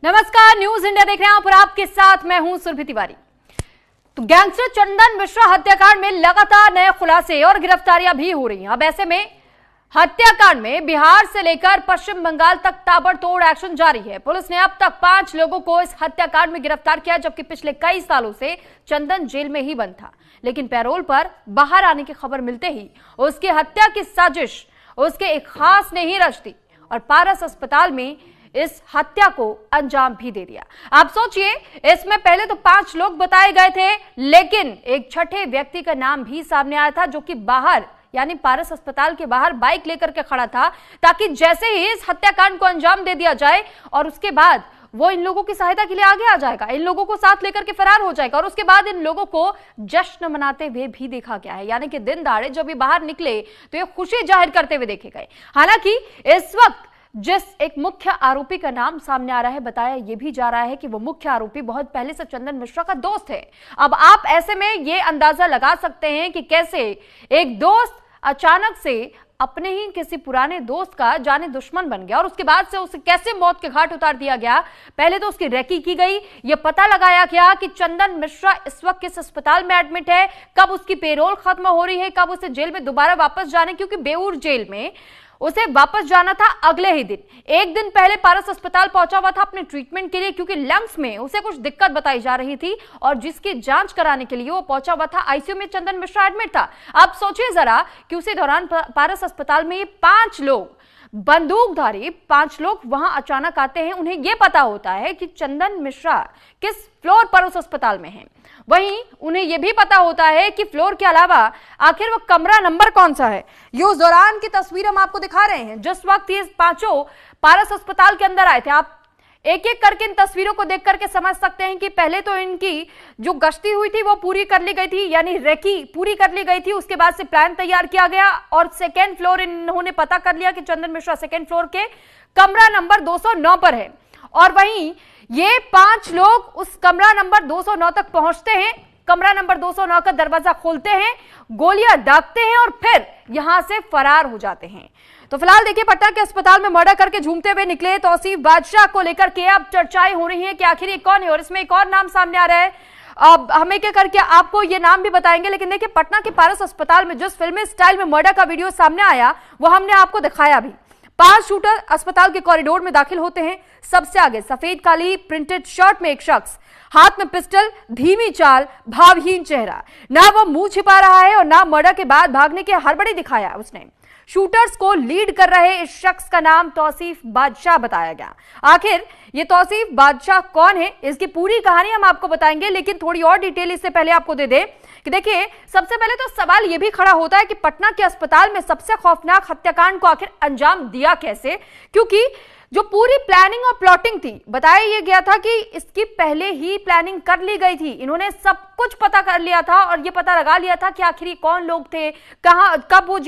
नमस्कार, news India देख रहे हैं आप और आपके साथ मैं हूं सुरभि तिवारी। तो गैंगस्टर चंदन मिश्रा हत्याकांड में लगातार नए खुलासे और गिरफ्तारियां भी हो रही हैं। अब ऐसे में हत्याकांड में बिहार से लेकर पश्चिम बंगाल तक ताबड़तोड़ एक्शन जारी है। पुलिस ने अब तक 5 लोगों को इस हत्याकांड में गिरफ्तार किया, जबकि पिछले कई सालों से चंदन जेल में ही बंद था। लेकिन पैरोल पर बाहर आने की खबर मिलते ही उसकी हत्या की साजिश उसके एक खास ने ही रच दी और पारस अस्पताल में इस हत्या को अंजाम भी दे दिया। आप सोचिए, इसमें पहले तो 5 लोग बताए गए थे, लेकिन एक छठे व्यक्ति का नाम भी सामने आया था, जो कि बाहर यानी पारस अस्पताल के बाहर बाइक लेकर के खड़ा था, ताकि जैसे ही इस हत्याकांड को अंजाम दे दिया जाए और उसके बाद वो इन लोगों की सहायता के लिए आगे आ जाएगा, इन लोगों को साथ लेकर के फरार हो जाएगा और उसके बाद इन लोगों को जश्न मनाते हुए भी देखा गया है। यानी कि दिन दहाड़े जब ये बाहर निकले तो ये खुशी जाहिर करते हुए देखे गए। हालांकि इस वक्त जिस एक मुख्य आरोपी का नाम सामने आ रहा है, बताया यह भी जा रहा है कि वो मुख्य आरोपी बहुत पहले से चंदन मिश्रा का दोस्त है। अब आप ऐसे में ये अंदाजा लगा सकते हैं कि कैसे एक दोस्त अचानक से अपने ही किसी पुराने दोस्त का जाने दुश्मन बन गया और उसके बाद से उसे कैसे मौत के घाट उतार दिया गया। पहले तो उसकी रेकी की गई, यह पता लगाया गया कि चंदन मिश्रा इस वक्त किस अस्पताल में एडमिट है, कब उसकी पेरोल खत्म हो रही है, कब उसे जेल में दोबारा वापस जाने, क्योंकि बेऊर जेल में उसे वापस जाना था अगले ही दिन। एक दिन पहले पारस अस्पताल पहुंचा हुआ था अपने ट्रीटमेंट के लिए, क्योंकि लंग्स में उसे कुछ दिक्कत बताई जा रही थी और जिसकी जांच कराने के लिए वो पहुंचा हुआ था। आईसीयू में चंदन मिश्रा एडमिट था। अब सोचिए जरा कि उसी दौरान पारस अस्पताल में ये 5 लोग बंदूकधारी 5 लोग वहां अचानक आते हैं। उन्हें यह पता होता है कि चंदन मिश्रा किस फ्लोर पर उस अस्पताल में है। वहीं उन्हें यह भी पता होता है कि फ्लोर के अलावा आखिर वो कमरा नंबर कौन सा है। ये उस दौरान की तस्वीर हम आपको दिखा रहे हैं जिस वक्त ये 5 पारस अस्पताल के अंदर आए थे। आप एक एक करके इन तस्वीरों को देख करके समझ सकते हैं कि पहले तो इनकी जो गश्ती हुई थी वो पूरी कर ली गई थी, यानी रेकी पूरी कर ली गई थी। उसके बाद से प्लान तैयार किया गया और सेकेंड फ्लोर इन्होंने पता कर लिया कि चंदन मिश्रा सेकेंड फ्लोर के कमरा नंबर 209 पर है। और वहीं ये 5 लोग उस कमरा नंबर 209 तक पहुंचते हैं, कमरा नंबर 209 का दरवाजा खोलते हैं, गोलियां दागते हैं और फिर यहां से फरार हो जाते हैं। तो फिलहाल देखिए, पटना के अस्पताल में मर्डर करके झूमते हुए निकले तौसीफ बादशाह को लेकर के अब चर्चाएं हो रही हैं कि आखिर ये कौन है। और इसमें एक और नाम सामने आ रहा है, अब हम एक करके आपको ये नाम भी बताएंगे। लेकिन देखिए, पटना के पारस अस्पताल में जिस फिल्मी स्टाइल में मर्डर का वीडियो सामने आया वो हमने आपको दिखाया भी। 5 शूटर अस्पताल के कॉरिडोर में दाखिल होते हैं। सबसे आगे सफेद काली प्रिंटेड शर्ट में एक शख्स, हाथ में पिस्टल, धीमी चाल, भावहीन चेहरा। ना वो मुंह छिपा रहा है और ना मर्डर के बाद भागने की हड़बड़ी दिखाया उसने। शूटर्स को लीड कर रहे इस शख्स का नाम तौसीफ बादशाह बताया गया। आखिर ये तौसीफ बादशाह कौन है, इसकी पूरी कहानी हम आपको बताएंगे, लेकिन थोड़ी और डिटेल इससे पहले आपको दे दें कि देखिए, सबसे पहले तो सवाल यह भी खड़ा होता है कि पटना के अस्पताल में सबसे खौफनाक हत्याकांड को आखिर अंजाम दिया कैसे, क्योंकि जो पूरी प्लानिंग और प्लॉटिंग थी, बताया यह गया था कि इसकी पहले ही प्लानिंग कर ली गई थी। इन्होंने सब कुछ पता कर लिया था और यह पता लगा लिया था कि आखिर ये कौन लोग थे, कहां, कब वो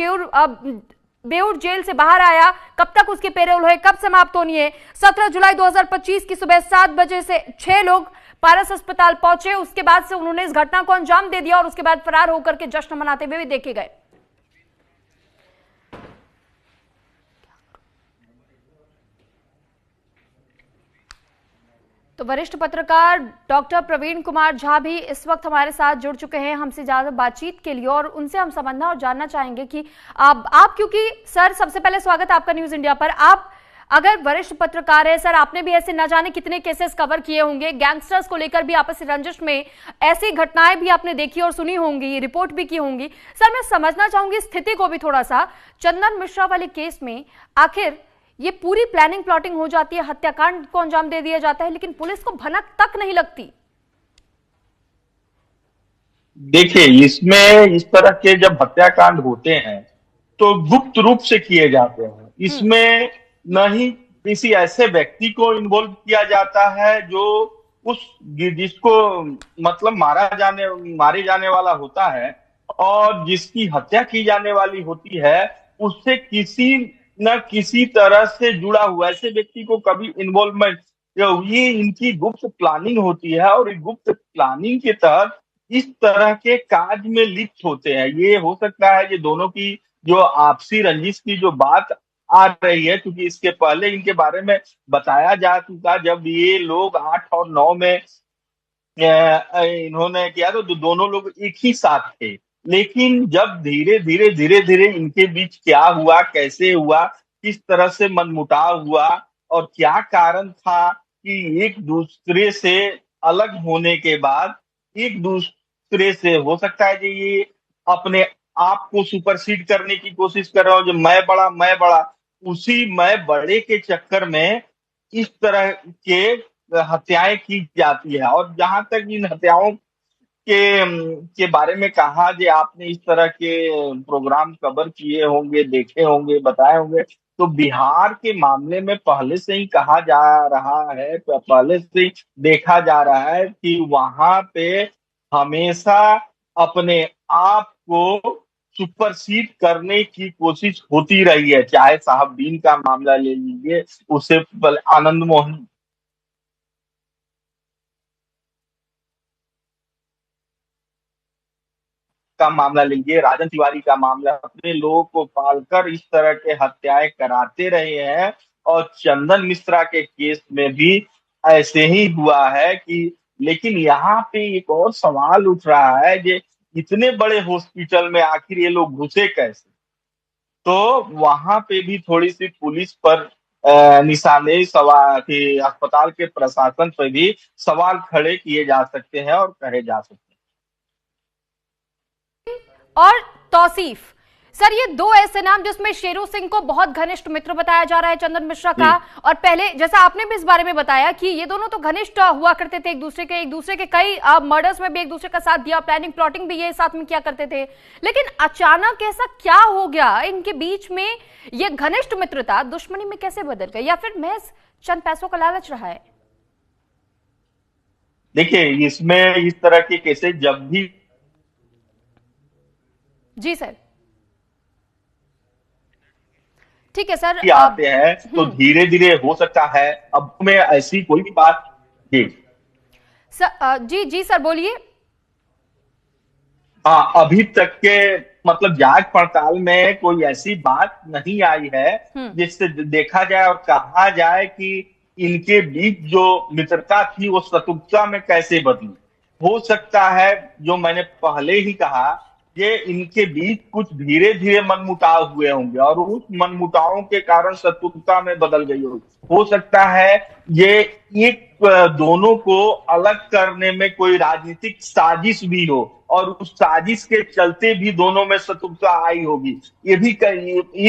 बेऊर जेल से बाहर आया, कब तक उसकी पेरोल है, कब समाप्त होनी है। 17 जुलाई 2025 की सुबह 7 बजे से 6 लोग पारस अस्पताल पहुंचे। उसके बाद से उन्होंने इस घटना को अंजाम दे दिया और उसके बाद फरार होकर के जश्न मनाते हुए भी देखे गए। तो वरिष्ठ पत्रकार डॉक्टर प्रवीण कुमार झा भी इस वक्त हमारे साथ जुड़ चुके हैं हमसे ज्यादा बातचीत के लिए और उनसे हम समझना और जानना चाहेंगे कि आप क्योंकि सर, सबसे पहले स्वागत है आपका न्यूज इंडिया पर। आप अगर वरिष्ठ पत्रकार है सर, आपने भी ऐसे न जाने कितने केसेस कवर किए होंगे, गैंगस्टर्स को लेकर भी आपसी रंजिश में ऐसी घटनाएं भी आपने देखी और सुनी होंगी, रिपोर्ट भी की होंगी। सर, मैं समझना चाहूंगी स्थिति को भी थोड़ा सा। चंदन मिश्रा वाले केस में आखिर ये पूरी प्लानिंग प्लॉटिंग हो जाती है, हत्याकांड को अंजाम दे दिया जाता है, लेकिन पुलिस को भनक तक नहीं लगती। देखिए, इसमें इस तरह के जब हत्याकांड होते हैं तो गुप्त रूप से किए जाते हैं। इसमें न ही किसी ऐसे व्यक्ति को इन्वॉल्व किया जाता है जो जिसको मतलब मारे जाने वाला होता है और जिसकी हत्या की जाने वाली होती है, उससे किसी न किसी तरह से जुड़ा हुआ ऐसे व्यक्ति को कभी इन्वॉल्वमेंट, ये इनकी गुप्त प्लानिंग होती है और इस गुप्त प्लानिंग के तहत इस तरह के कार्य में लिप्त होते हैं। ये हो सकता है ये दोनों की जो आपसी रंजिश की जो बात आ रही है, क्योंकि इसके पहले इनके बारे में बताया जा चुका। जब ये लोग 8 और 9 में इन्होंने किया तो दोनों लोग एक ही साथ थे। लेकिन जब धीरे धीरे इनके बीच क्या हुआ, कैसे हुआ, किस तरह से मनमुटाव हुआ और क्या कारण था कि एक दूसरे से अलग होने के बाद एक दूसरे से हो सकता है कि ये अपने आप को सुपरसीड करने की कोशिश कर रहा हो, जो मैं बड़ा, उसी मैं बड़े के चक्कर में इस तरह के हत्याएं की जाती है। और जहां तक इन हत्याओं के बारे में कहा, जो आपने इस तरह के प्रोग्राम कवर किए होंगे, देखे होंगे, बताए होंगे, तो बिहार के मामले में पहले से ही कहा जा रहा है, पहले से ही देखा जा रहा है कि वहां पे हमेशा अपने आप को सुपरसीड करने की कोशिश होती रही है। चाहे साहबदीन का मामला ले लीजिए, उससे आनंद मोहन का मामला लीजिए, राजन तिवारी का मामला, अपने लोगों को पालकर इस तरह के हत्याएं कराते रहे हैं। और चंदन मिश्रा के केस में भी ऐसे ही हुआ है कि, लेकिन यहाँ पे एक और सवाल उठ रहा है कि इतने बड़े हॉस्पिटल में आखिर ये लोग घुसे कैसे। तो वहां पे भी थोड़ी सी पुलिस पर निशाने सवाल कि अस्पताल के प्रशासन पर भी सवाल खड़े किए जा सकते हैं और कहे जा सकते हैं। और तौसीफ सर, ये दो ऐसे नाम जिसमें शेरू सिंह को बहुत घनिष्ठ मित्र बताया जा रहा है चंदन मिश्रा का, और पहले जैसा आपने भी इस बारे में बताया कि ये दोनों तो घनिष्ठ हुआ करते थे एक दूसरे के कई मर्डर्स में भी एक दूसरे का साथ दिया, प्लानिंग प्लॉटिंग भी ये साथ में किया करते थे। लेकिन अचानक ऐसा क्या हो गया इनके बीच में, ये घनिष्ठ मित्रता दुश्मनी में कैसे बदल गई, या फिर महज चंद पैसों का लालच रहा है? देखिए, इसमें इस तरह के केसेस जब भी जी सर, ठीक है सर, आते हैं तो धीरे धीरे हो सकता है। अब में ऐसी कोई भी बात जी जी जी सर बोलिए। हाँ, अभी तक के मतलब जांच पड़ताल में कोई ऐसी बात नहीं आई है जिससे देखा जाए और कहा जाए कि इनके बीच जो मित्रता थी वो शत्रुता में कैसे बदली। हो सकता है, जो मैंने पहले ही कहा, ये इनके बीच कुछ धीरे धीरे मनमुटाव हुए होंगे और उस मनमुटावों के कारण शत्रुता में बदल गई होगी। हो सकता है ये एक दोनों को अलग करने में कोई राजनीतिक साजिश भी हो और उस साजिश के चलते भी दोनों में शत्रुता आई होगी। ये भी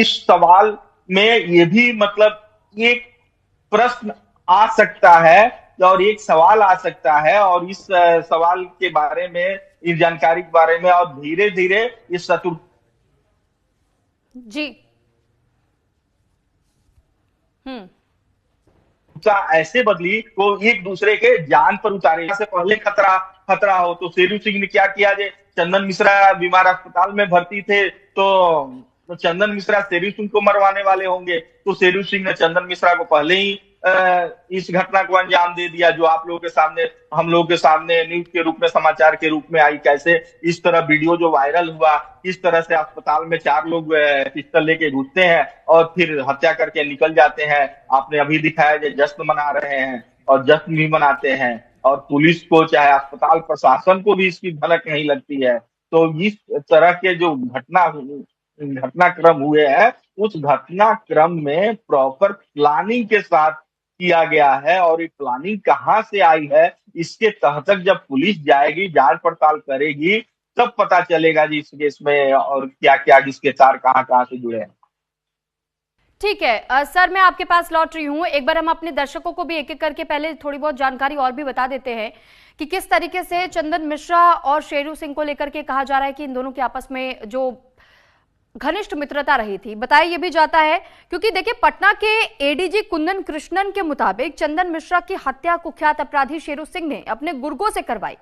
इस सवाल में ये भी मतलब एक प्रश्न आ सकता है और एक सवाल आ सकता है, और इस सवाल के बारे में, इस जानकारी के बारे में, और धीरे धीरे इस शत्रु जी ऐसे बदली को एक दूसरे के जान पर उतारे से पहले खतरा हो। तो शेरू सिंह ने क्या किया, चंदन मिश्रा बीमार अस्पताल में भर्ती थे, तो चंदन मिश्रा शेरू सिंह को मरवाने वाले होंगे, तो शेरू सिंह ने चंदन मिश्रा को पहले ही इस घटना को अंजाम दे दिया, जो आप लोगों के सामने, हम लोगों के सामने न्यूज के रूप में, समाचार के रूप में आई। कैसे इस तरह वीडियो जो वायरल हुआ, इस तरह से अस्पताल में 4 लोग पिस्टल लेके घुसते हैं और फिर हत्या करके निकल जाते हैं। आपने अभी दिखाया जो जश्न मना रहे हैं और जश्न भी मनाते हैं, और पुलिस को, चाहे अस्पताल प्रशासन को भी इसकी भनक नहीं लगती है। तो इस तरह के जो घटनाक्रम हुए हैं, उस घटनाक्रम में प्रॉपर प्लानिंग के साथ किया गया है, और ये प्लानिंग कहां से आई है, इसके तह तक जब पुलिस जाएगी, जांच पड़ताल करेगी, तब पता चलेगा जी इस केस में और क्या क्या जिसके तार कहां से जुड़े हैं। ठीक है सर, मैं आपके पास लौट रही हूँ। एक बार हम अपने दर्शकों को भी एक एक करके पहले थोड़ी बहुत जानकारी और भी बता देते हैं कि किस तरीके से चंदन मिश्रा और शेरू सिंह को लेकर के कहा जा रहा है कि इन दोनों के आपस में जो घनिष्ठ मित्रता रही थी। बताया यह भी जाता है, क्योंकि देखिए पटना के एडीजी कुंदन कृष्णन के मुताबिक चंदन मिश्रा की हत्या कुख्यात अपराधी शेरू सिंह ने अपने गुर्गों से करवाई।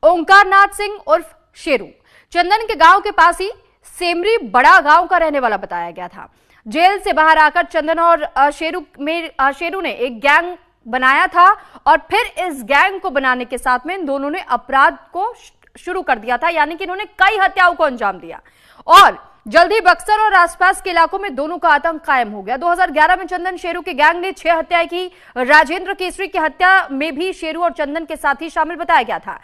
ओंकार नाथ सिंह उर्फ शेरू चंदन के गांव के पास ही सेमरी बड़ा गांव का रहने वाला बताया गया था। जेल से बाहर आकर चंदन और शेरू ने एक गैंग बनाया था, और फिर इस गैंग को बनाने के साथ में इन दोनों ने अपराध को शुरू कर दिया था, यानी कि इन्होंने कई हत्याओं को अंजाम दिया। और जल्द ही बक्सर और आसपास के इलाकों में दोनों का आतंक कायम हो गया। 2011 में चंदन शेरू के गैंग ने 6 हत्याएं की। राजेंद्र केसरी की हत्या में भी शेरू और चंदन के साथी शामिल बताया गया था।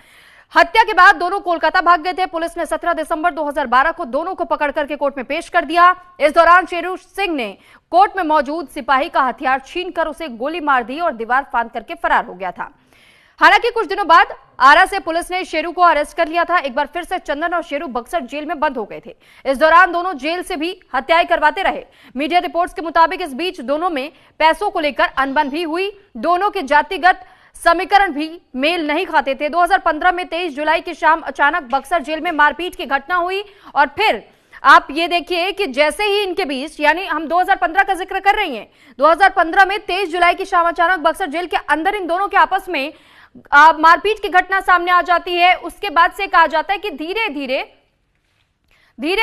हत्या के बाद दोनों कोलकाता भाग गए थे। पुलिस ने 17 दिसंबर 2012 को दोनों को पकड़ करके कोर्ट में पेश कर दिया। इस दौरान शेरू सिंह ने कोर्ट में मौजूद सिपाही का हथियार छीनकर उसे गोली मार दी और दीवार फांद करके फरार हो गया था। हालांकि कुछ दिनों बाद आरा से पुलिस ने शेरू को अरेस्ट कर लिया था। एक बार फिर से चंदन और शेरू बक्सर जेल में बंद हो गए थे। इस दौरान दोनों जेल से भी हत्याएं करवाते रहे। मीडिया रिपोर्ट्स के मुताबिक इस बीच दोनों में पैसों को लेकर अनबन भी हुई। दोनों के जातिगत समीकरण भी मेल नहीं खाते थे। 2015 में 23 जुलाई की शाम अचानक बक्सर जेल में मारपीट की घटना हुई और फिर आप ये देखिए कि जैसे ही इनके बीच, यानी हम 2015 का जिक्र कर रही हैं, 2015 में 23 जुलाई की शाम अचानक बक्सर जेल के अंदर इन दोनों के आपस में मारपीट की घटना सामने आ जाती है। उसके बाद से कहा जाता है कि धीरे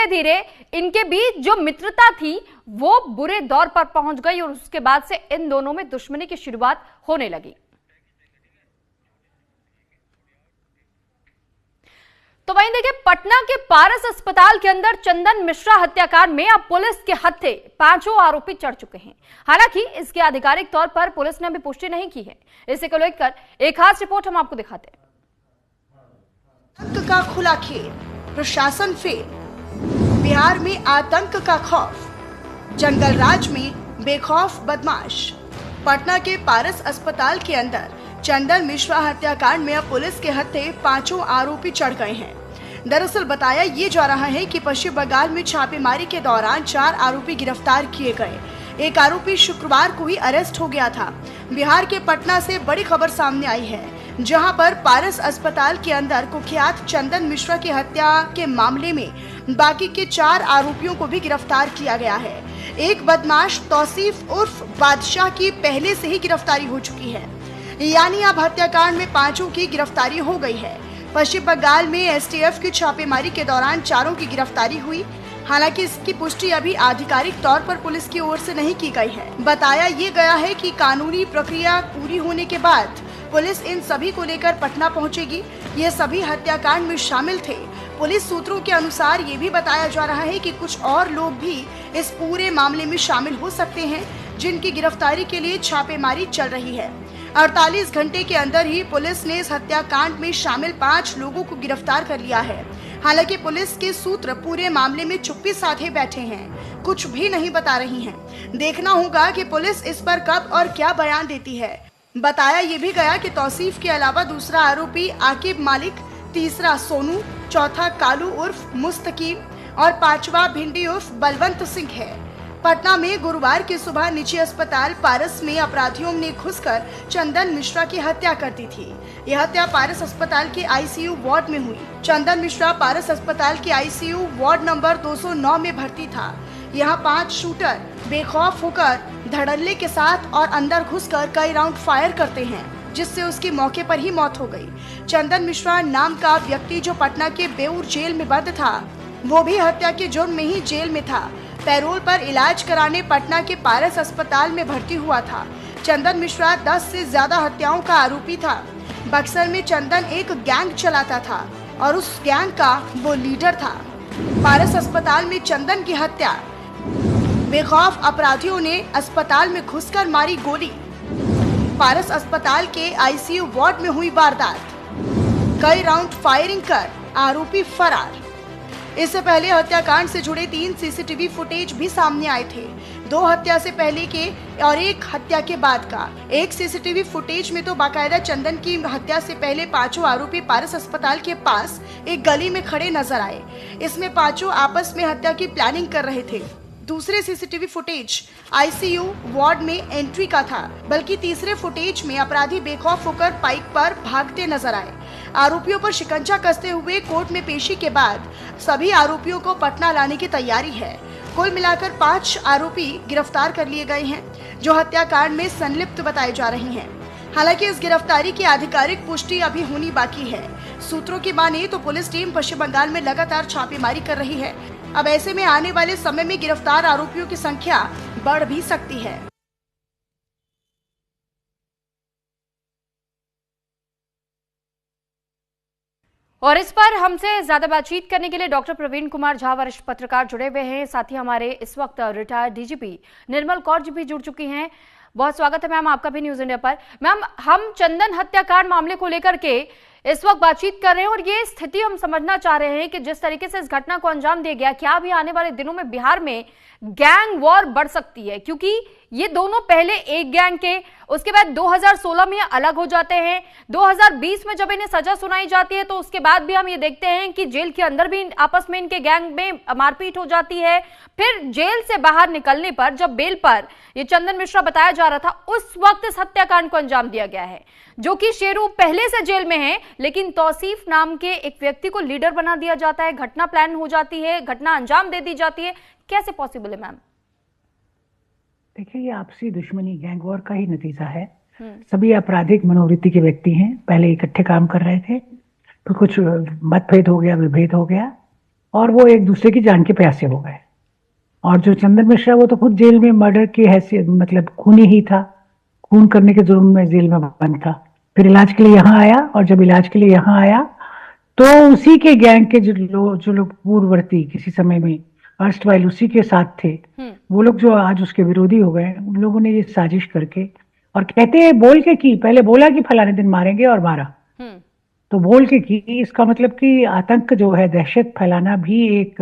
धीरे इनके बीच जो मित्रता थी वो बुरे दौर पर पहुंच गई और उसके बाद से इन दोनों में दुश्मनी की शुरुआत होने लगी। तो वहीं देखिए, पटना के पारस अस्पताल के अंदर चंदन मिश्रा हत्याकांड में अब पुलिस के हत्थे 5 आरोपी चढ़ चुके हैं। हालांकि इसकी आधिकारिक तौर पर पुलिस ने अभी पुष्टि नहीं की है। इसे को लेकर एक खास रिपोर्ट हम आपको दिखाते हैं। आतंक का खुला खेल, प्रशासन फेल, बिहार में आतंक का खौफ, जंगल राज में बेखौफ बदमाश। पटना के पारस अस्पताल के अंदर चंदन मिश्रा हत्याकांड में अब पुलिस के हत्थे 5 आरोपी चढ़ गए हैं। दरअसल बताया ये जा रहा है कि पश्चिम बंगाल में छापेमारी के दौरान 4 आरोपी गिरफ्तार किए गए। एक आरोपी शुक्रवार को ही अरेस्ट हो गया था। बिहार के पटना से बड़ी खबर सामने आई है, जहां पर पारस अस्पताल के अंदर कुख्यात चंदन मिश्रा की हत्या के मामले में बाकी के 4 आरोपियों को भी गिरफ्तार किया गया है। एक बदमाश तौसीफ उर्फ बादशाह की पहले से ही गिरफ्तारी हो चुकी है, यानी अब हत्याकांड में 5 की गिरफ्तारी हो गई है। पश्चिम बंगाल में एसटीएफ की छापेमारी के दौरान 4 की गिरफ्तारी हुई। हालांकि इसकी पुष्टि अभी आधिकारिक तौर पर पुलिस की ओर से नहीं की गई है। बताया ये गया है कि कानूनी प्रक्रिया पूरी होने के बाद पुलिस इन सभी को लेकर पटना पहुंचेगी। ये सभी हत्याकांड में शामिल थे। पुलिस सूत्रों के अनुसार ये भी बताया जा रहा है कि कुछ और लोग भी इस पूरे मामले में शामिल हो सकते हैं, जिनकी गिरफ्तारी के लिए छापेमारी चल रही है। 48 घंटे के अंदर ही पुलिस ने इस हत्याकांड में शामिल 5 लोगों को गिरफ्तार कर लिया है। हालांकि पुलिस के सूत्र पूरे मामले में चुप्पी साधे बैठे हैं, कुछ भी नहीं बता रही हैं। देखना होगा कि पुलिस इस पर कब और क्या बयान देती है। बताया ये भी गया कि तौसीफ के अलावा दूसरा आरोपी आकिब मालिक, तीसरा सोनू, चौथा कालू उर्फ मुस्तकीम और 5वां भिंडी उर्फ बलवंत सिंह है। पटना में गुरुवार की सुबह निजी अस्पताल पारस में अपराधियों ने घुसकर चंदन मिश्रा की हत्या कर दी थी। यह हत्या पारस अस्पताल के आईसीयू वार्ड में हुई। चंदन मिश्रा पारस अस्पताल के आईसीयू वार्ड नंबर 209 में भर्ती था। यहाँ 5 शूटर बेखौफ होकर धड़ल्ले के साथ और अंदर घुसकर कई राउंड फायर करते हैं, जिससे उसकी मौके पर ही मौत हो गई। चंदन मिश्रा नाम का व्यक्ति जो पटना के बेऊर जेल में बंद था, वो भी हत्या के जुर्म में ही जेल में था। पैरोल पर इलाज कराने पटना के पारस अस्पताल में भर्ती हुआ था। चंदन मिश्रा 10 से ज्यादा हत्याओं का आरोपी था। बक्सर में चंदन एक गैंग चलाता था और उस गैंग का वो लीडर था। पारस अस्पताल में चंदन की हत्या, बेखौफ अपराधियों ने अस्पताल में घुसकर मारी गोली। पारस अस्पताल के आईसीयू वार्ड में हुई वारदात, कई राउंड फायरिंग कर आरोपी फरार। इससे पहले हत्याकांड से जुड़े 3 सीसीटीवी फुटेज भी सामने आए थे। 2 हत्या से पहले के और 1 हत्या के बाद का। एक सीसीटीवी फुटेज में तो बाकायदा चंदन की हत्या से पहले 5 आरोपी पारस अस्पताल के पास एक गली में खड़े नजर आए। इसमें 5 आपस में हत्या की प्लानिंग कर रहे थे। दूसरे सीसीटीवी फुटेज आईसीयू वार्ड में एंट्री का था, बल्कि तीसरे फुटेज में अपराधी बेखौफ होकर बाइक पर भागते नजर आए। आरोपियों पर शिकंजा कसते हुए कोर्ट में पेशी के बाद सभी आरोपियों को पटना लाने की तैयारी है। कुल मिलाकर 5 आरोपी गिरफ्तार कर लिए गए हैं, जो हत्याकांड में संलिप्त बताए जा रहे हैं। हालांकि इस गिरफ्तारी की आधिकारिक पुष्टि अभी होनी बाकी है। सूत्रों की माने तो पुलिस टीम पश्चिम बंगाल में लगातार छापेमारी कर रही है। अब ऐसे में आने वाले समय में गिरफ्तार आरोपियों की संख्या बढ़ भी सकती है। और इस पर हमसे ज्यादा बातचीत करने के लिए डॉक्टर प्रवीण कुमार झा वरिष्ठ पत्रकार जुड़े हुए हैं। साथ ही हमारे इस वक्त रिटायर्ड डीजीपी निर्मल कौर जी भी जुड़ चुकी हैं। बहुत स्वागत है मैम आपका भी न्यूज इंडिया पर। मैम, हम चंदन हत्याकांड मामले को लेकर के इस वक्त बातचीत कर रहे हैं और ये स्थिति हम समझना चाह रहे हैं कि जिस तरीके से इस घटना को अंजाम दिया गया, क्या भी आने वाले दिनों में बिहार में गैंग वॉर बढ़ सकती है? क्योंकि ये दोनों पहले एक गैंग के, उसके बाद 2016 में अलग हो जाते हैं, 2020 में जब इन्हें सजा सुनाई जाती है तो उसके बाद भी हम ये देखते हैं कि जेल के अंदर भी आपस में इनके गैंग में मारपीट हो जाती है। फिर जेल से बाहर निकलने पर जब बेल पर ये चंदन मिश्रा बताया जा रहा था, उस वक्त इस हत्याकांड को अंजाम दिया गया है, जो कि शेरू पहले से जेल में है, लेकिन तौसीफ नाम के एक व्यक्ति को लीडर बना दिया जाता है, घटना प्लान हो जाती है, घटना अंजाम दे दी जाती है। कैसे पॉसिबल है मैम? देखिए, ये आपसी दुश्मनी गैंग वॉर का ही नतीजा है। सभी आपराधिक मनोवृत्ति के व्यक्ति हैं, पहले इकट्ठे काम कर रहे थे, फिर कुछ मतभेद हो गया, विभेद हो गया और वो एक दूसरे की जान के प्यासे हो गए। और जो चंदन मिश्रा, वो तो खुद जेल में मर्डर की हैसियत, मतलब खूनी ही था, खून करने के जुर्म में जेल में बंद था। फिर इलाज के लिए यहाँ आया और जब इलाज के लिए यहाँ आया तो उसी के गैंग के जो लोग पूर्ववर्ती किसी समय में अर्स्टवाइल उसी के साथ थे, वो लोग जो आज उसके विरोधी हो गए, उन लोगों ने ये साजिश करके, और कहते हैं बोल के की, पहले बोला कि फलाने दिन मारेंगे और मारा, तो बोल के की। इसका मतलब कि आतंक जो है, दहशत फैलाना भी एक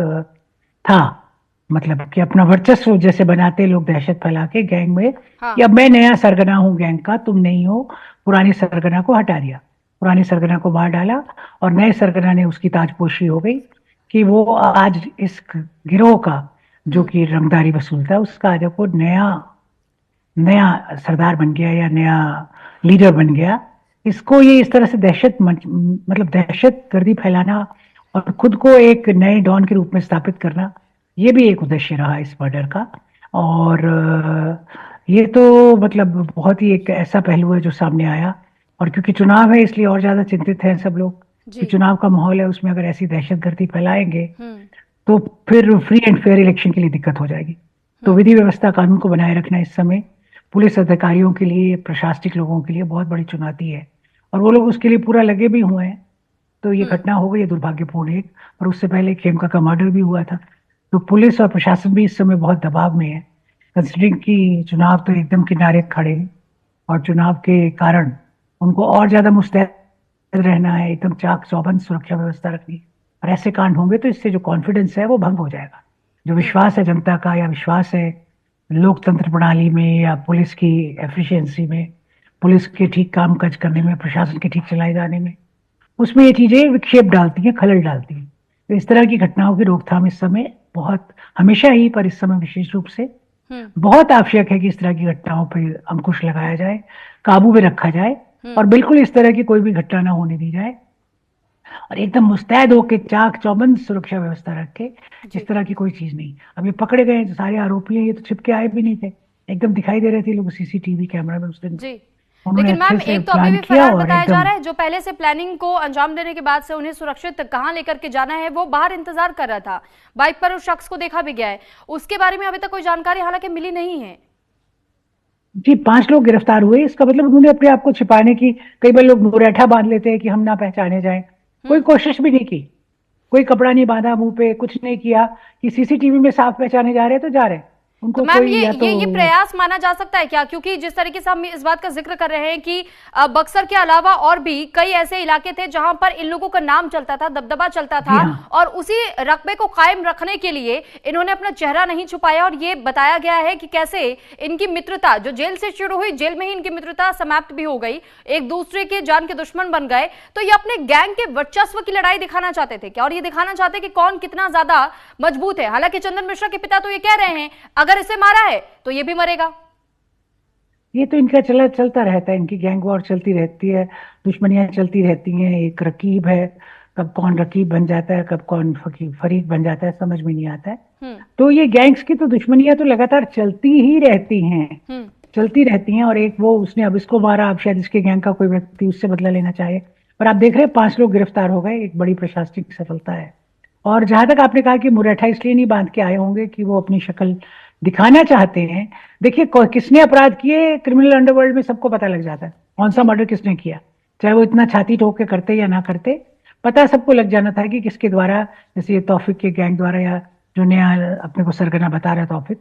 था, मतलब कि अपना वर्चस्व जैसे बनाते लोग दहशत फैला के गैंग में, कि अब मैं नया सरगना हूं गैंग का, तुम नहीं हो। पुरानी सरगना को हटा दिया, पुरानी सरगना को मार डाला और नए सरगना ने उसकी ताजपोशी हो गई कि वो आज इस गिरोह का, जो कि रंगदारी वसूलता है, उसका आज वो नया सरदार बन गया या नया लीडर बन गया। इसको ये इस तरह से मतलब दहशत गर्दी फैलाना और खुद को एक नए डॉन के रूप में स्थापित करना, ये भी एक उद्देश्य रहा इस मर्डर का। और ये तो मतलब बहुत ही एक ऐसा पहलू है जो सामने आया, और क्योंकि चुनाव है इसलिए और ज्यादा चिंतित हैं सब लोग कि चुनाव का माहौल है, उसमें अगर ऐसी दहशतगर्दी फैलाएंगे तो फिर फ्री एंड फेयर इलेक्शन के लिए दिक्कत हो जाएगी। तो विधि व्यवस्था कानून को बनाए रखना इस समय पुलिस अधिकारियों के लिए, प्रशासनिक लोगों के लिए बहुत बड़ी चुनौती है, और वो लोग उसके लिए पूरा लगे भी हुए हैं। तो ये घटना हो गई है दुर्भाग्यपूर्ण एक, और उससे पहले खेमका का मर्डर भी हुआ था। तो पुलिस और प्रशासन भी इस समय बहुत दबाव में है, कंसिडरिंग कि चुनाव तो एकदम किनारे खड़े हैं और चुनाव के कारण उनको और ज्यादा मुस्तैद रहना है, एकदम चाक चौबंद सुरक्षा व्यवस्था रखनी। और ऐसे कांड होंगे तो इससे जो कॉन्फिडेंस है वो भंग हो जाएगा, जो विश्वास है जनता का, या विश्वास है लोकतंत्र प्रणाली में, या पुलिस की एफिशिएंसी में, पुलिस के ठीक काम काज करने में, प्रशासन के ठीक चलाए जाने में, उसमें ये चीजें विक्षेप डालती हैं, खलल डालती हैं। तो इस तरह की घटनाओं की रोकथाम इस समय बहुत, हमेशा ही, पर इस समय विशेष रूप से बहुत आवश्यक है कि इस तरह की घटनाओं पर अंकुश लगाया जाए, काबू में रखा जाए, और बिल्कुल इस तरह की कोई भी घटना ना होने दी जाए, और एकदम मुस्तैद होकर चाक चौबंद सुरक्षा व्यवस्था रख के, इस तरह की कोई चीज नहीं। अब ये पकड़े गए जो सारे आरोपी हैं, ये तो छिपके आए भी नहीं थे, एकदम दिखाई दे रहे थे लोग सीसीटीवी कैमरा में उस दिन। लेकिन मैम, एक तो अभी भी फरार बताया जा रहा है, जो पहले से प्लानिंग को अंजाम देने के बाद से उन्हें सुरक्षित कहां लेकर के जाना है वो बाहर इंतजार कर रहा था, बाइक पर उस शख्स को देखा भी गया है, उसके बारे में अभी तक कोई जानकारी हालांकि मिली नहीं है। जी, 5 लोग गिरफ्तार हुए, इसका मतलब उन्होंने अपने आप को छिपाने की, कई बार लोग मुरैठा बांध लेते हैं कि हम ना पहचाने जाएं, कोई कोशिश भी नहीं की, कोई कपड़ा नहीं बांधा मुंह पे, कुछ नहीं किया कि सीसीटीवी में साफ पहचाने जा रहे तो जा रहे। तो मैम, ये प्रयास माना जा सकता है क्या? क्योंकि जिस तरीके से हम इस बात का जिक्र कर रहे हैं कि बक्सर के अलावा और भी कई ऐसे इलाके थे जहां पर इन लोगों का नाम चलता था, दबदबा चलता था, और उसी रकबे को कायम रखने के लिए इन्होंने अपना चेहरा नहीं छुपाया, और ये बताया गया है कि कैसे इनकी मित्रता जो जेल से शुरू हुई, जेल में ही इनकी मित्रता समाप्त भी हो गई, एक दूसरे के जान के दुश्मन बन गए। तो ये अपने गैंग के वर्चस्व की लड़ाई दिखाना चाहते थे क्या? और ये दिखाना चाहते कि कौन कितना ज्यादा मजबूत है। हालांकि चंदन मिश्रा के पिता तो ये कह रहे हैं अगर इसे मारा है तो ये भी मरेगा। ये तो इनका चलता रहता है, इनकी गैंग वॉर चलती रहती है, दुश्मनियां चलती रहती हैं, एक रकीब है, कब कौन रकीब बन जाता है, कब कौन फरीक बन जाता है, समझ में नहीं आता है। तो ये गैंग्स की तो दुश्मनियां तो लगातार चलती ही रहती हैं, चलती रहती हैं। और एक वो उसने अब इसको मारा, अब शायद इसके गैंग का कोई व्यक्ति उससे बदला लेना चाहे, पर आप देख रहे हैं 5 लोग गिरफ्तार हो गए, एक बड़ी प्रशासनिक सफलता है। और जहां तक आपने कहा कि मुरैठा इसलिए नहीं बांध के आए होंगे कि वो अपनी शक्ल दिखाना चाहते हैं, देखिए किसने अपराध किए, क्रिमिनल अंडरवर्ल्ड में सबको पता लग जाता है कौन सा मर्डर किसने किया, चाहे वो इतना छाती ठोक के करते या ना करते, पता सबको लग जाना था कि किसके द्वारा, जैसे ये तौफिक के गैंग द्वारा, या जो नया अपने को सरगना बता रहा है तौफिक,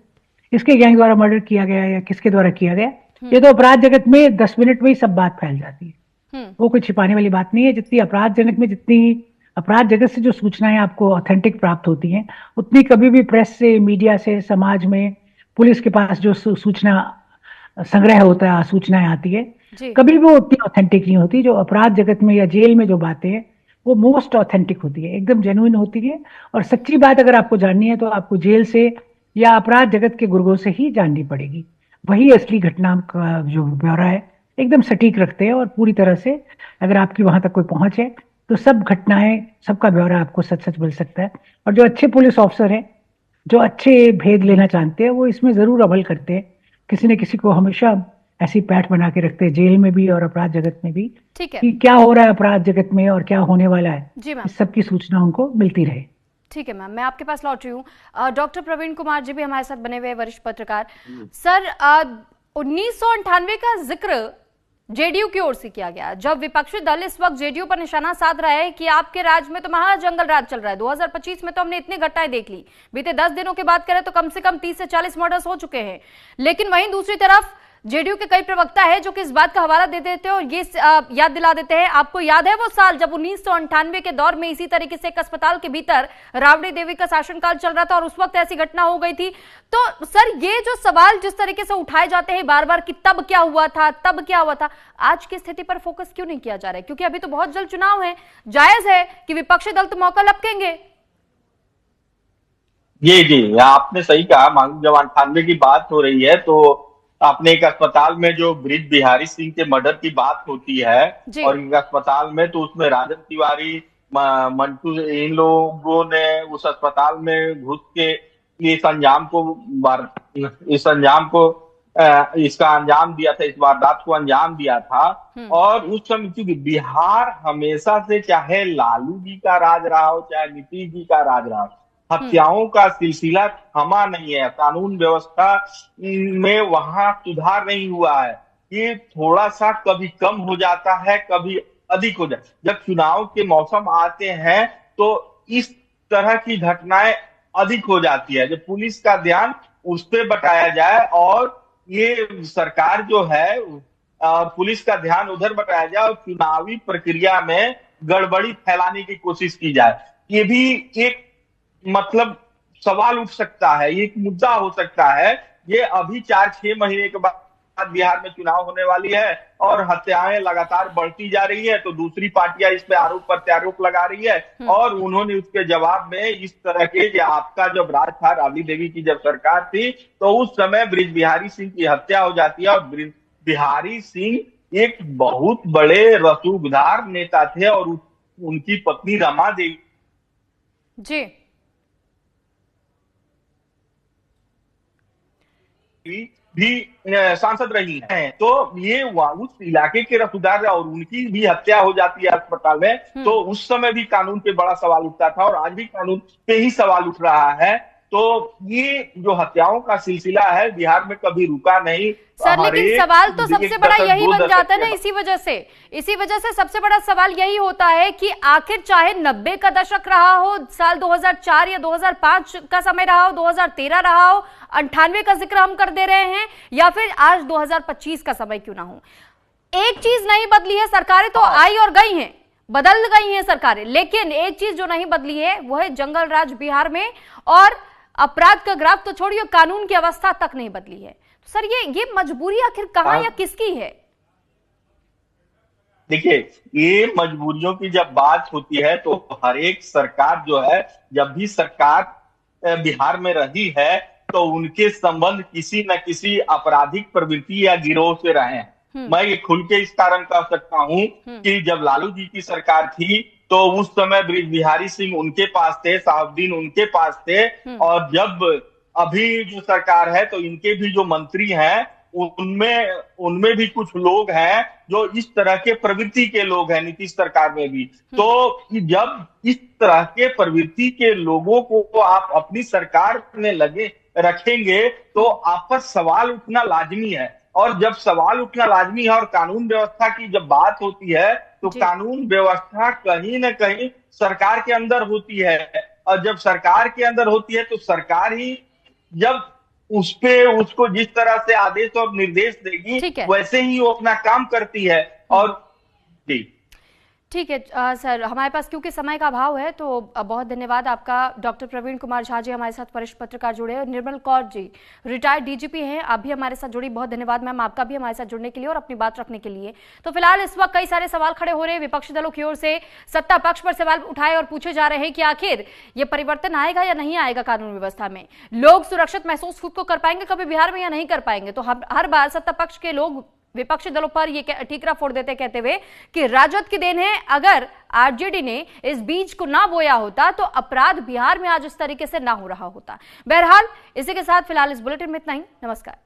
इसके गैंग द्वारा मर्डर किया गया या किसके द्वारा किया गया। ये तो अपराध जगत में 10 मिनट में ही सब बात फैल जाती है, वो कोई छिपाने वाली बात नहीं है। जितनी अपराध जगत में, जितनी अपराध जगत से जो सूचनाएं आपको ऑथेंटिक प्राप्त होती हैं, उतनी कभी भी प्रेस से, मीडिया से, समाज में, पुलिस के पास जो सूचना संग्रह होता है, सूचनाएं आती है, कभी भी वो उतनी ऑथेंटिक नहीं होती। जो अपराध जगत में या जेल में जो बातें हैं वो मोस्ट ऑथेंटिक होती है, एकदम जेन्युइन होती है। और सच्ची बात अगर आपको जाननी है तो आपको जेल से या अपराध जगत के गुर्गों से ही जाननी पड़ेगी। वही असली घटना का जो ब्यौरा है एकदम सटीक रखते हैं, और पूरी तरह से अगर आपकी वहां तक कोई पहुंच है तो सब घटनाएं, सबका ब्यौरा आपको सच सच मिल सकता है। और जो अच्छे पुलिस ऑफिसर हैं, जो अच्छे भेद लेना जानते हैं, वो इसमें जरूर अमल करते हैं। किसी न किसी को हमेशा ऐसी पैठ बना के रखते हैं, जेल में भी और अपराध जगत में भी, ठीक है, कि क्या हो रहा है अपराध जगत में और क्या होने वाला है, जी मैम, इस सब की सूचना उनको मिलती रहे। ठीक है मैम, मैं आपके पास लौट रही हूँ। डॉक्टर प्रवीण कुमार जी भी हमारे साथ बने हुए वरिष्ठ पत्रकार। सर, 1998 का जिक्र जेडीयू की ओर से किया गया, जब विपक्षी दल इस वक्त जेडीयू पर निशाना साध रहा है कि आपके राज में तो महा जंगल राज चल रहा है। 2025 में तो हमने इतनी घटनाएं देख ली, बीते 10 दिनों की बात करें तो कम से कम 30 से 40 मर्डर्स हो चुके हैं। लेकिन वहीं दूसरी तरफ जेडीयू के कई प्रवक्ता है जो कि इस बात का हवाला दे देते हैं और ये याद दिला देते हैं, आपको याद है वो साल जब 1998 के दौर में इसी तरीके से एक अस्पताल के भीतर राबड़ी देवी का शासनकाल चल रहा था और उस वक्त ऐसी घटना हो गई थी। तो सर, ये जो सवाल जिस तरीके से उठाए जाते हैं बार बार कि तब क्या हुआ था, तब क्या हुआ था, आज की स्थिति पर फोकस क्यों नहीं किया जा रहा है? क्योंकि अभी तो बहुत जल्द चुनाव है, जायज है कि विपक्षी दल तो मौका लपकेंगे। जी, आपने सही कहा। जब 98 की बात हो रही है तो अपने एक अस्पताल में जो ब्रिज बिहारी सिंह के मर्डर की बात होती है, और एक अस्पताल में तो उसमें राजन तिवारी, मंटू, इन लोगों ने उस अस्पताल में घुस के इसका अंजाम दिया था, इस वारदात को अंजाम दिया था। और उस समय क्योंकि बिहार हमेशा से, चाहे लालू जी का राज रहा हो चाहे नीतीश जी का राज रहा हो, हत्याओं का सिलसिला थमा नहीं है। कानून व्यवस्था में वहां सुधार नहीं हुआ है। ये थोड़ा सा कभी कम हो जाता है, कभी अधिक हो जाता है। जब चुनाव के मौसम आते हैं तो इस तरह की घटनाएं अधिक हो जाती है। जब पुलिस का ध्यान उस पर बटाया जाए और ये सरकार जो है पुलिस का ध्यान उधर बटाया जाए और चुनावी प्रक्रिया में गड़बड़ी फैलाने की कोशिश की जाए, ये भी एक मतलब सवाल उठ सकता है, ये एक मुद्दा हो सकता है। ये अभी 4-6 महीने के बाद बिहार में चुनाव होने वाली है और हत्याएं लगातार बढ़ती जा रही है, तो दूसरी पार्टियां इस पे आरोप प्रत्यारोप लगा रही है। और उन्होंने उसके जवाब में इस तरह के, आपका जब राज था, राबड़ी देवी की जब सरकार थी, तो उस समय ब्रिज बिहारी सिंह की हत्या हो जाती है। और ब्रिज बिहारी सिंह एक बहुत बड़े रसूखदार नेता थे और उनकी पत्नी रमा देवी जी भी सांसद रही हैं। तो ये उस इलाके के रसूखदार, और उनकी भी हत्या हो जाती है अस्पताल में, तो उस समय भी कानून पे बड़ा सवाल उठता था और आज भी कानून पे ही सवाल उठ रहा है। तो ये जो हत्याओं का सिलसिला है बिहार में कभी रुका नहीं सर, लेकिन सवाल तो सबसे बड़ा यही बन जाता है ना, इसी वजह से सबसे बड़ा सवाल यही होता है कि आखिर चाहे 90 का दशक रहा हो, साल 2004 या 2005 का समय रहा हो, 2013 रहा हो, 98 का जिक्र हम कर दे रहे हैं, या फिर आज 2025 का समय क्यों ना हो, एक चीज नहीं बदली है। सरकारें तो आई और गई हैं, बदल गई हैं सरकारें, लेकिन एक चीज जो नहीं बदली है वो है जंगल राज बिहार में। और अपराध का ग्राफ तो छोड़िए, कानून की अवस्था तक नहीं बदली है। तो सर, ये मजबूरी आखिर कहां या किसकी है? देखिए, ये मजबूरियों की जब बात होती है तो हर एक सरकार जो है, जब भी सरकार बिहार में रही है तो उनके संबंध किसी न किसी आपराधिक प्रवृत्ति या गिरोह से रहे हैं। मैं ये खुल के इस कारण कह सकता हूं कि जब लालू जी की सरकार थी तो उस समय ब्रिज बिहारी सिंह उनके पास थे, साहबुद्दीन उनके पास थे, और जब अभी जो सरकार है तो इनके भी जो मंत्री हैं उनमें भी कुछ लोग हैं जो इस तरह के प्रवृत्ति के लोग हैं, नीतीश सरकार में भी। तो जब इस तरह के प्रवृत्ति के लोगों को आप अपनी सरकार में लगे रखेंगे तो आप पर सवाल उठना लाजमी है। और जब सवाल उठना लाजमी है और कानून व्यवस्था की जब बात होती है तो कानून व्यवस्था कहीं ना कहीं सरकार के अंदर होती है, और जब सरकार के अंदर होती है तो सरकार ही जब उसको जिस तरह से आदेश और निर्देश देगी वैसे ही वो अपना काम करती है। और जी ठीक है सर, हमारे पास क्योंकि समय का अभाव है तो बहुत धन्यवाद आपका। डॉक्टर प्रवीण कुमार झा जी हमारे साथ वरिष्ठ पत्रकार जुड़े, और निर्मल कौर जी रिटायर्ड डीजीपी हैं, आप भी हमारे साथ जुड़ी। बहुत धन्यवाद मैम आपका भी हमारे साथ जुड़ने के लिए और अपनी बात रखने के लिए। तो फिलहाल इस वक्त कई सारे सवाल खड़े हो रहे हैं विपक्षी दलों की ओर से, सत्ता पक्ष पर सवाल उठाए और पूछे जा रहे हैं कि आखिर ये परिवर्तन आएगा या नहीं आएगा कानून व्यवस्था में, लोग सुरक्षित महसूस खुद को कर पाएंगे कभी बिहार में या नहीं कर पाएंगे। तो हर बार सत्ता पक्ष के लोग विपक्षी दलों पर ये ठीकरा फोड़ देते कहते हुए कि राजद की देन है, अगर आरजेडी ने इस बीज को ना बोया होता तो अपराध बिहार में आज इस तरीके से ना हो रहा होता। बहरहाल इसी के साथ फिलहाल इस बुलेटिन में इतना ही। नमस्कार।